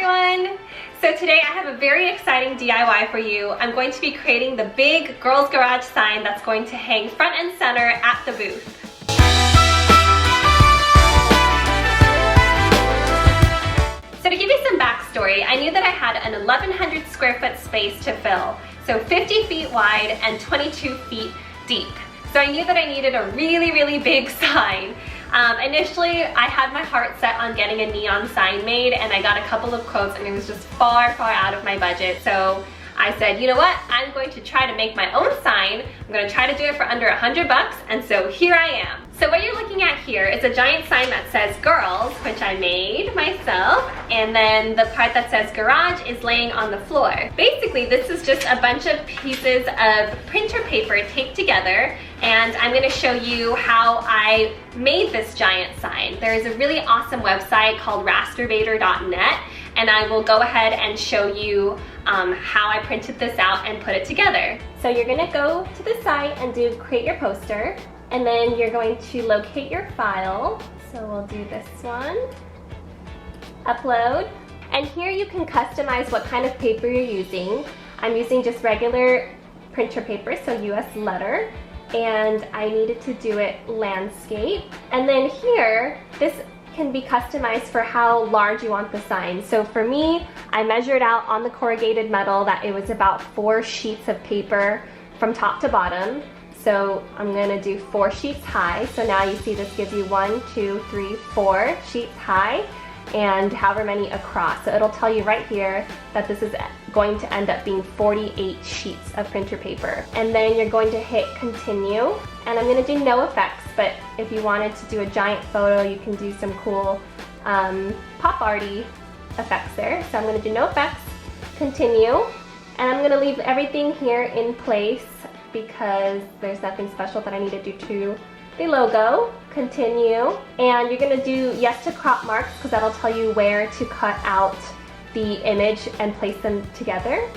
everyone! So today I have a very exciting DIY for you. I'm going to be creating the big Girls Garage sign that's going to hang front and center at the booth. So to give you some backstory, I knew that I had an 1,100 square foot space to fill. So 50 feet wide and 22 feet deep. So I knew that I needed a really big sign. Initially, I had my heart set on getting a neon sign made, and I got a couple of quotes and it was just far out of my budget. So I said, you know what, I'm going to try to make my own sign. I'm going to try to do it for under $100, and so here I am. So what you're looking at here is a giant sign that says girls, which I made myself, and then the part that says garage is laying on the floor. Basically, this is just a bunch of pieces of printer paper taped together, and I'm going to show you how I made this giant sign. There is a really awesome website called rastervator.net, and I will go ahead and show you how I printed this out and put it together. So you're going to go to the site and do create your poster, and then you're going to locate your file. So we'll do this one, upload, and here you can customize what kind of paper you're using. I'm using just regular printer paper, so US letter, and I needed to do it landscape. And then here, this can be customized for how large you want the sign. So for me, I measured out on the corrugated metal that it was about 4 sheets of paper from top to bottom. So I'm gonna do 4 sheets high. So now you see this gives you 1, 2, 3, 4 sheets high and however many across. So it'll tell you right here that this is going to end up being 48 sheets of printer paper. And then you're going to hit continue. And I'm gonna do no effects, but if you wanted to do a giant photo, you can do some cool pop arty effects there. So I'm gonna do no effects, continue, and I'm gonna leave everything here in place because there's nothing special that I need to do to the logo. Continue, and you're gonna do yes to crop marks because that'll tell you where to cut out the image and place them together.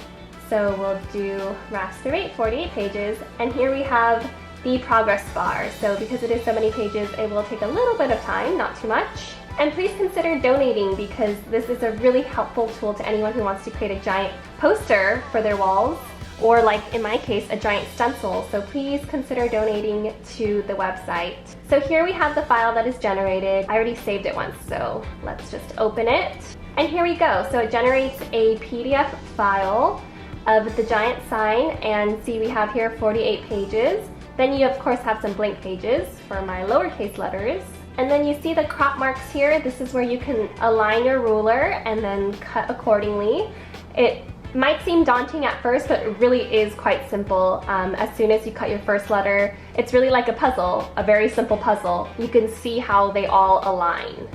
So we'll do raster 48 pages, and here we have the progress bar. So because it is so many pages, it will take a little bit of time, not too much. And please consider donating because this is a really helpful tool to anyone who wants to create a giant poster for their walls, or like in my case, a giant stencil. So please consider donating to the website. So here we have the file that is generated. I already saved it once, so let's just open it. And here we go. So it generates a PDF file of the giant sign, and see we have here 48 pages. Then you of course have some blank pages for my lowercase letters. And then you see the crop marks here. This is where you can align your ruler and then cut accordingly. It might seem daunting at first, but it really is quite simple. As soon as you cut your first letter, it's really like a puzzle, a very simple puzzle. You can see how they all align.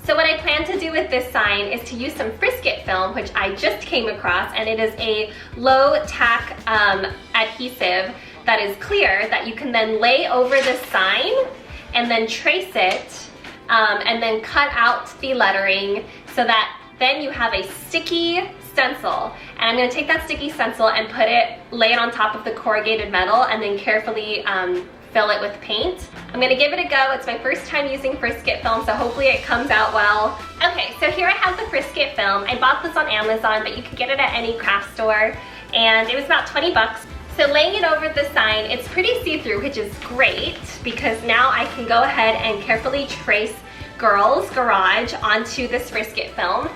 So what I plan to do with this sign is to use some Frisket Film, which I just came across, and it is a low tack adhesive that is clear that you can then lay over this sign and then trace it and then cut out the lettering so that then you have a sticky stencil. And I'm going to take that sticky stencil and lay it on top of the corrugated metal and then carefully fill it with paint. I'm going to give it a go. It's my first time using Frisket Film, so hopefully it comes out well. Okay, so here I have the Frisket Film. I bought this on Amazon, but you can get it at any craft store, and it was about 20 bucks. So laying it over the sign, it's pretty see-through, which is great because now I can go ahead and carefully trace Girls Garage onto this Frisket Film.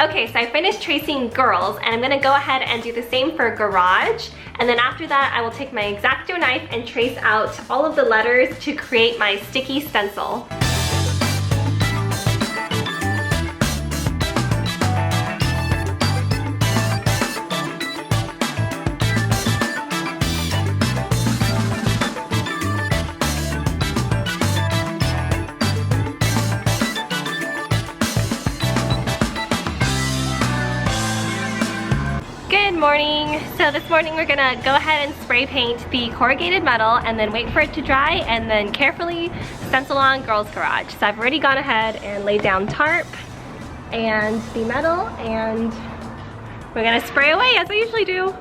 Okay, so I finished tracing girls, and I'm gonna go ahead and do the same for garage. And then after that, I will take my X-Acto knife and trace out all of the letters to create my sticky stencil. Good morning. So this morning we're gonna go ahead and spray paint the corrugated metal and then wait for it to dry and then carefully stencil on Girls Garage. So I've already gone ahead and laid down tarp and the metal, and we're gonna spray away as I usually do.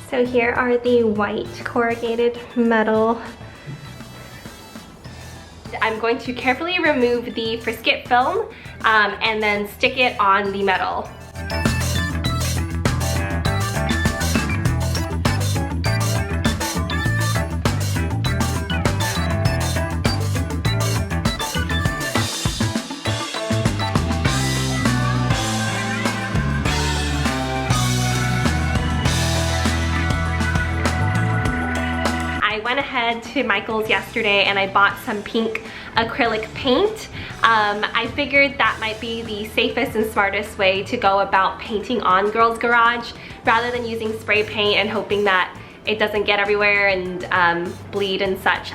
So here are the white corrugated metal. I'm going to carefully remove the Frisket film and then stick it on the metal. I went ahead to Michael's yesterday and I bought some pink acrylic paint. I figured that might be the safest and smartest way to go about painting on Girls Garage rather than using spray paint and hoping that it doesn't get everywhere and bleed and such.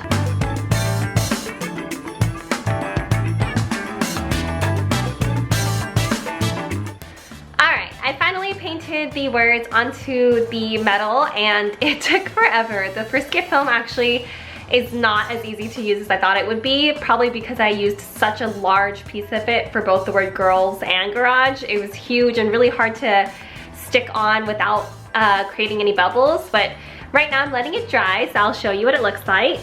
I finally painted the words onto the metal and it took forever. The Frisket film actually is not as easy to use as I thought it would be, probably because I used such a large piece of it for both the word girls and garage. It was huge and really hard to stick on without creating any bubbles, but right now I'm letting it dry, so I'll show you what it looks like.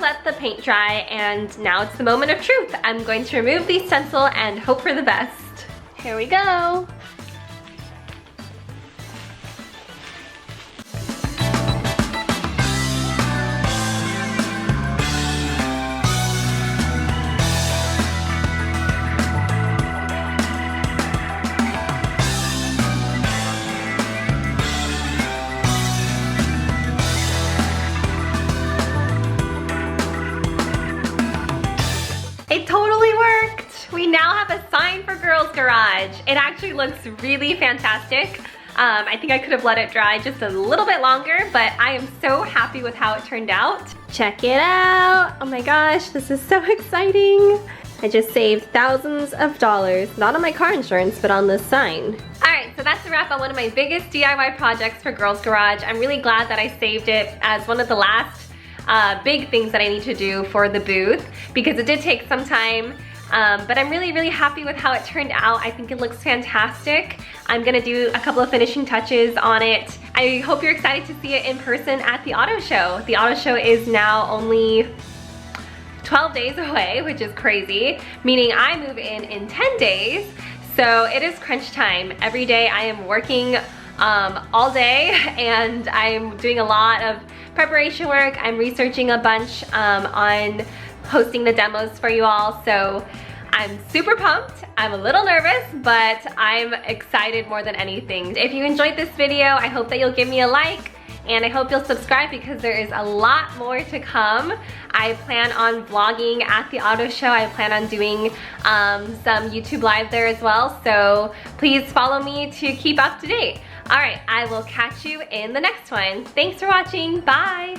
Let the paint dry and now it's the moment of truth. I'm going to remove the stencil and hope for the best. Here we go. It totally worked! We now have a sign for Girls Garage. It actually looks really fantastic. I think I could have let it dry just a little bit longer, but I am so happy with how it turned out. Check it out! Oh my gosh, this is so exciting! I just saved thousands of dollars, not on my car insurance, but on this sign. Alright, so that's a wrap on one of my biggest DIY projects for Girls Garage. I'm really glad that I saved it as one of the last big things that I need to do for the booth because it did take some time, but I'm really happy with how it turned out. I think it looks fantastic. I'm gonna do a couple of finishing touches on it. I hope you're excited to see it in person at the auto show. The auto show is now only 12 days away, which is crazy, meaning I move in 10 days, so it is crunch time. Every day I am working all day and I'm doing a lot of preparation work. I'm researching a bunch on hosting the demos for you all, so I'm super pumped. I'm a little nervous, but I'm excited more than anything. If you enjoyed this video, I hope that you'll give me a like and I hope you'll subscribe because there is a lot more to come. I plan on vlogging at the auto show. I plan on doing some YouTube live there as well, so please follow me to keep up to date. All right, I will catch you in the next one. Thanks for watching, bye.